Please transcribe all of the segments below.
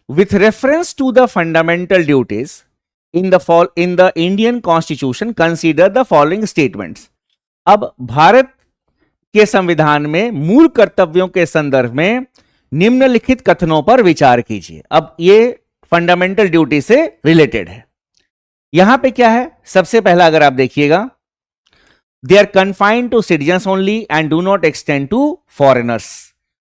with reference to the fundamental duties in the Indian Constitution, consider the following statements. अब भारत के संविधान में मूल कर्तव्यों के संदर्भ में निम्नलिखित कथनों पर विचार कीजिए. अब ये फंडामेंटल ड्यूटी से रिलेटेड है. यहां पे क्या है, सबसे पहला अगर आप देखिएगा, they are confined to citizens only and do not extend to foreigners.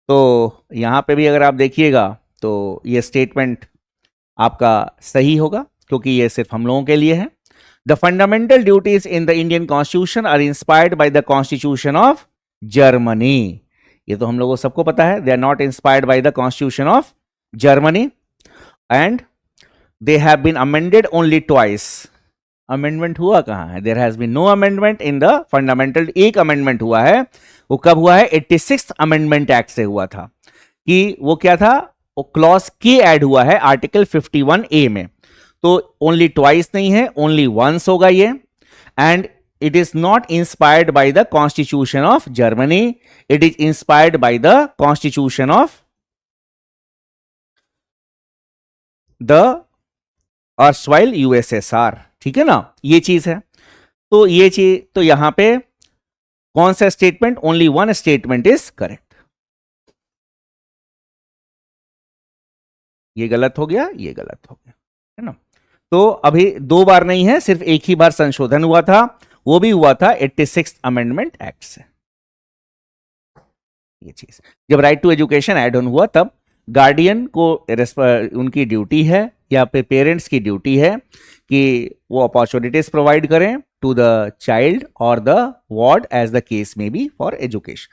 तो यहां पे भी अगर आप देखिएगा तो ये स्टेटमेंट आपका सही होगा क्योंकि ये सिर्फ हम लोगों के लिए है. The fundamental duties in the Indian constitution are inspired by the constitution of Germany. ये तो हम लोगों को सबको पता है. They are not inspired by the constitution of Germany and they have been amended only twice. Amendment हुआ कहां है? There has been no amendment in the fundamental. एक अमेंडमेंट हुआ है, वो कब हुआ है? 86th अमेंडमेंट एक्ट से हुआ था. कि वो क्या था? वो क्लॉज के ऐड हुआ है आर्टिकल 51A में. तो ओनली ट्वाइस नहीं है, ओनली वंस होगा ये. And it is not inspired by the constitution of Germany, it is inspired by the constitution of the erstwhile USSR. ठीक है ना, ये चीज है. तो ये चीज, तो यहां पे कौन सा statement? Only one statement is correct. ये गलत हो गया, ये गलत हो गया, है ना. तो अभी दो बार नहीं है, सिर्फ एक ही बार संशोधन हुआ था, वो भी हुआ था 86th अमेंडमेंट एक्ट से. ये चीज जब right to education add on हुआ तब गार्डियन को उनकी ड्यूटी है या फिर पेरेंट्स की ड्यूटी है कि वो अपॉर्चुनिटीज प्रोवाइड करें टू द चाइल्ड और the ward as the case may be for education.